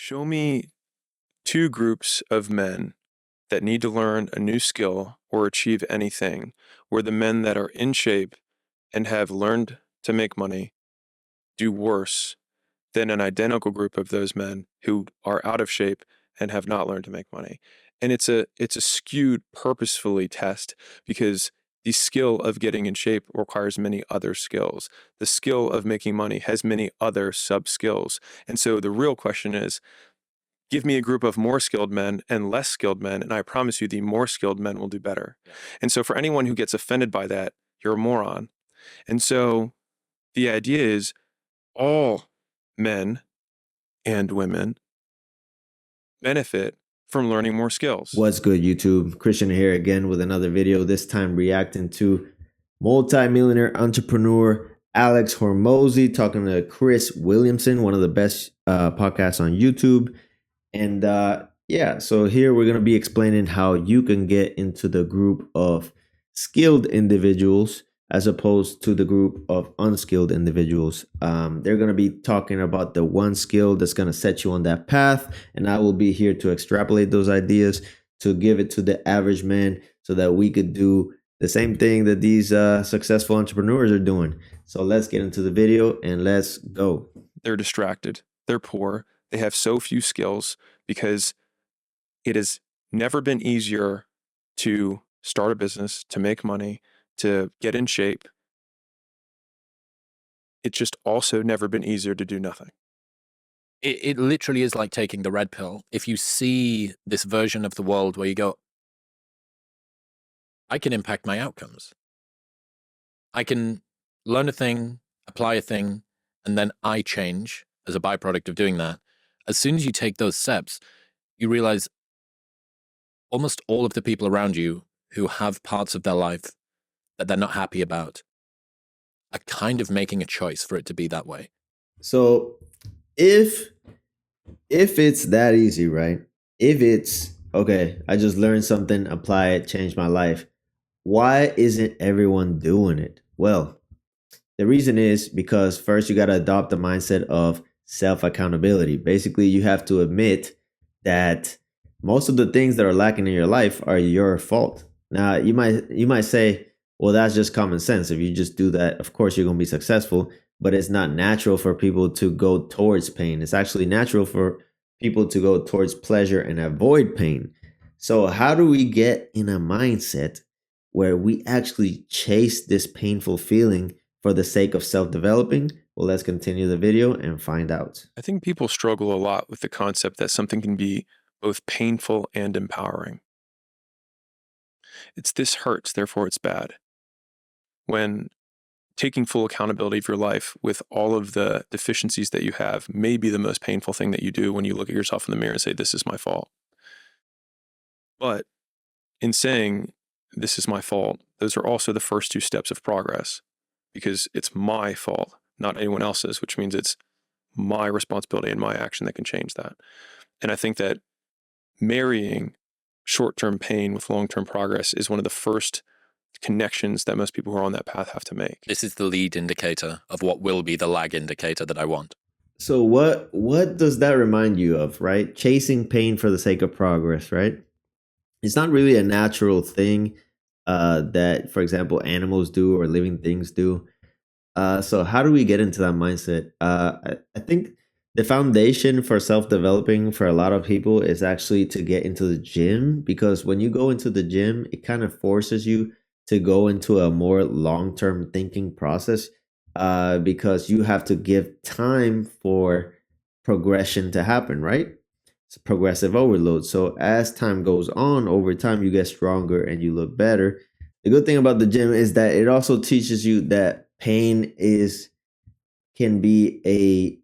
Show me two groups of men that need to learn a new skill or achieve anything, where the men that are in shape and have learned to make money do worse than an identical group of those men who are out of shape and have not learned to make money. And it's a skewed purposefully test because the skill of getting in shape requires many other skills. The skill of making money has many other sub skills. And so the real question is, give me a group of more skilled men and less skilled men, and I promise you the more skilled men will do better. Yeah. And so for anyone who gets offended by that, you're a moron. And so the idea is all men and women benefit from learning more skills. What's good, YouTube? Christian here again with another video, this time reacting to multi-millionaire entrepreneur Alex Hormozi talking to Chris Williamson, one of the best podcasts on YouTube. And yeah, so here we're going to be explaining how you can get into the group of skilled individuals as opposed to the group of unskilled individuals. They're going to be talking about the one skill that's going to set you on that path. And I will be here to extrapolate those ideas, to give it to the average man so that we could do the same thing that these successful entrepreneurs are doing. So let's get into the video and let's go. They're distracted. They're poor. They have so few skills because it has never been easier to start a business, to make money, to get in shape. It's just also never been easier to do nothing. It literally is like taking the red pill. If you see this version of the world where you go, I can impact my outcomes. I can learn a thing, apply a thing, and then I change as a byproduct of doing that. As soon as you take those steps, you realize almost all of the people around you who have parts of their life that they're not happy about are kind of making a choice for it to be that way. So if it's that easy, right? If it's, okay, I just learned something, apply it, changed my life, why isn't everyone doing it? Well, the reason is because first you got to adopt the mindset of self-accountability. Basically, you have to admit that most of the things that are lacking in your life are your fault. Now, you might say, well, that's just common sense. If you just do that, of course, you're going to be successful. But it's not natural for people to go towards pain. It's actually natural for people to go towards pleasure and avoid pain. So how do we get in a mindset where we actually chase this painful feeling for the sake of self-developing? Well, let's continue the video and find out. I think people struggle a lot with the concept that something can be both painful and empowering. It's this hurts, therefore it's bad. When taking full accountability of your life with all of the deficiencies that you have may be the most painful thing that you do when you look at yourself in the mirror and say, this is my fault. But in saying, this is my fault, those are also the first two steps of progress, because it's my fault, not anyone else's, which means it's my responsibility and my action that can change that. And I think that marrying short-term pain with long-term progress is one of the first connections that most people who are on that path have to make. This is the lead indicator of what will be the lag indicator that I want. So what does that remind you of, right? Chasing pain for the sake of progress, right? It's not really a natural thing that, for example, animals do or living things do. So how do we get into that mindset? I think the foundation for self-developing for a lot of people is actually to get into the gym, because when you go into the gym, it kind of forces you to go into a more long-term thinking process because you have to give time for progression to happen, right? It's progressive overload. So as time goes on, over time, you get stronger and you look better. The good thing about the gym is that it also teaches you that pain can be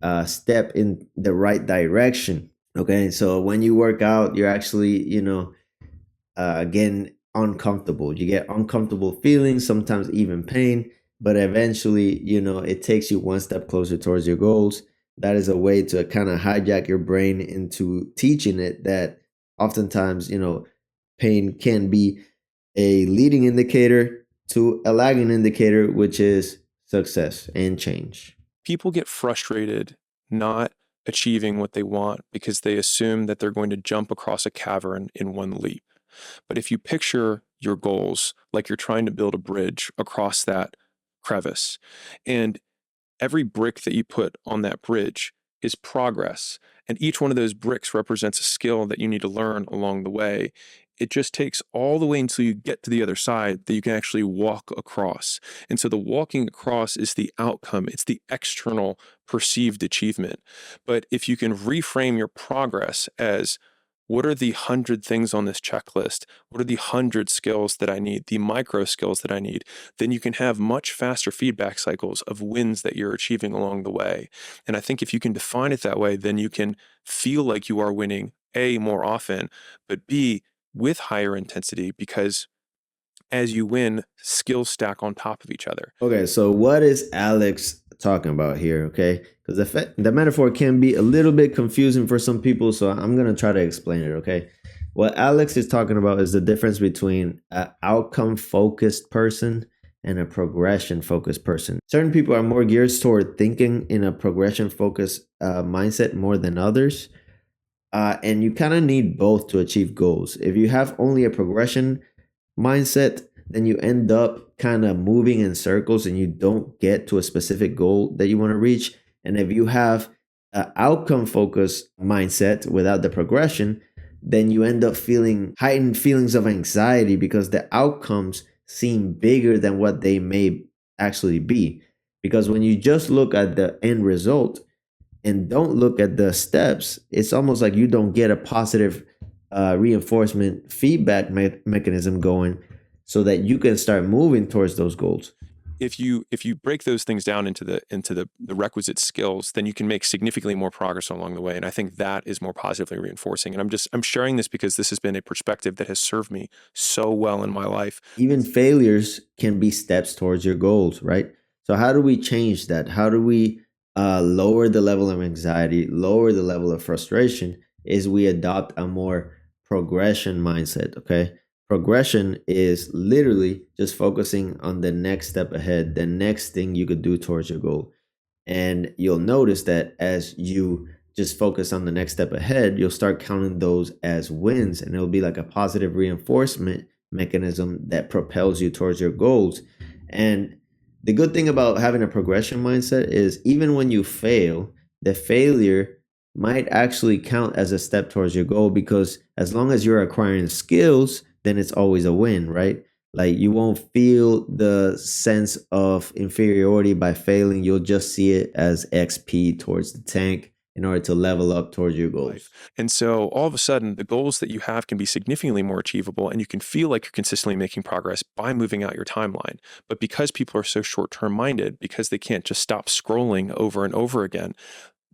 a step in the right direction. Okay, so when you work out, you're actually, getting uncomfortable. You get uncomfortable feelings, sometimes even pain, but eventually, it takes you one step closer towards your goals. That is a way to kind of hijack your brain into teaching it that oftentimes, pain can be a leading indicator to a lagging indicator, which is success and change. People get frustrated not achieving what they want because they assume that they're going to jump across a cavern in one leap. But if you picture your goals like you're trying to build a bridge across that crevice, and every brick that you put on that bridge is progress, and each one of those bricks represents a skill that you need to learn along the way. It just takes all the way until you get to the other side that you can actually walk across. And so the walking across is the outcome, it's the external perceived achievement. But if you can reframe your progress as, what are the 100 things on this checklist? What are the 100 skills that I need, the micro skills that I need? Then you can have much faster feedback cycles of wins that you're achieving along the way. And I think if you can define it that way, then you can feel like you are winning, A, more often, but B, with higher intensity, because as you win, skills stack on top of each other. Okay, so what is Alex talking about here? Okay, because the metaphor can be a little bit confusing for some people, so I'm gonna try to explain it. Okay, what Alex is talking about is the difference between an outcome-focused person and a progression-focused person. Certain people are more geared toward thinking in a progression-focused mindset more than others, and you kind of need both to achieve goals. If you have only a progression mindset, then you end up kind of moving in circles and you don't get to a specific goal that you want to reach. And if you have an outcome focused mindset without the progression, then you end up feeling heightened feelings of anxiety because the outcomes seem bigger than what they may actually be. Because when you just look at the end result and don't look at the steps, it's almost like you don't get a positive reinforcement feedback mechanism going so that you can start moving towards those goals. If you break those things down into the requisite skills, then you can make significantly more progress along the way. And I think that is more positively reinforcing. And I'm sharing this because this has been a perspective that has served me so well in my life. Even failures can be steps towards your goals, right? So how do we change that? How do we lower the level of anxiety, lower the level of frustration? Is we adopt a more progression mindset. Okay, progression is literally just focusing on the next step ahead, the next thing you could do towards your goal. And you'll notice that as you just focus on the next step ahead, you'll start counting those as wins, and it'll be like a positive reinforcement mechanism that propels you towards your goals. And the good thing about having a progression mindset is even when you fail, the failure might actually count as a step towards your goal, because as long as you're acquiring skills, then it's always a win, right? Like you won't feel the sense of inferiority by failing. You'll just see it as XP towards the tank in order to level up towards your goals. And so all of a sudden, the goals that you have can be significantly more achievable, and you can feel like you're consistently making progress by moving out your timeline. But because people are so short-term minded, because they can't just stop scrolling over and over again,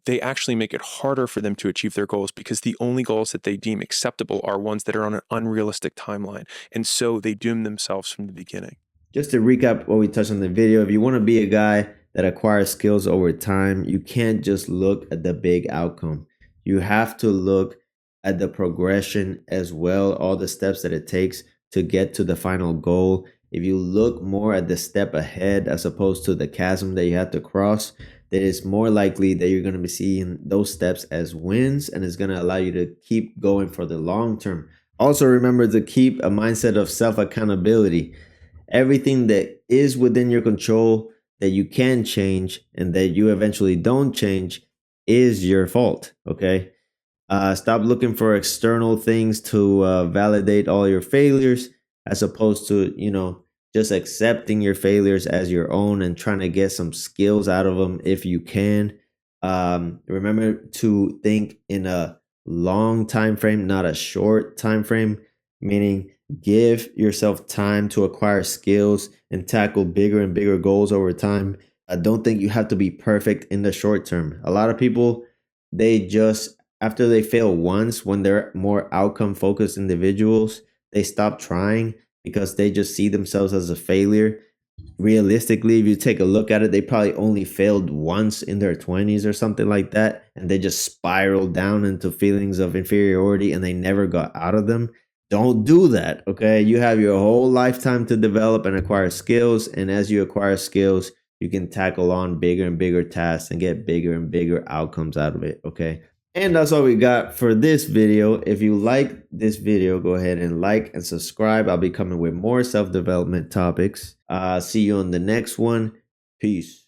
they actually make it harder for them to achieve their goals, because the only goals that they deem acceptable are ones that are on an unrealistic timeline. And so they doom themselves from the beginning. Just to recap what we touched on in the video, if you want to be a guy that acquires skills over time, you can't just look at the big outcome. You have to look at the progression as well, all the steps that it takes to get to the final goal. If you look more at the step ahead as opposed to the chasm that you have to cross, then it's more likely that you're going to be seeing those steps as wins, and it's going to allow you to keep going for the long term. Also, remember to keep a mindset of self-accountability. Everything that is within your control that you can change and that you eventually don't change is your fault, okay? Stop looking for external things to validate all your failures, as opposed to, just accepting your failures as your own and trying to get some skills out of them if you can. Remember to think in a long time frame, not a short time frame, meaning give yourself time to acquire skills and tackle bigger and bigger goals over time. I don't think you have to be perfect in the short term. A lot of people, they just, after they fail once, when they're more outcome focused individuals, they stop trying because they just see themselves as a failure. Realistically, if you take a look at it, they probably only failed once in their 20s or something like that, and they just spiraled down into feelings of inferiority and they never got out of them. Don't do that, okay? You have your whole lifetime to develop and acquire skills, and as you acquire skills, you can tackle on bigger and bigger tasks and get bigger and bigger outcomes out of it. Okay. And that's all we got for this video. If you like this video, go ahead and like and subscribe. I'll be coming with more self-development topics. See you on the next one. Peace.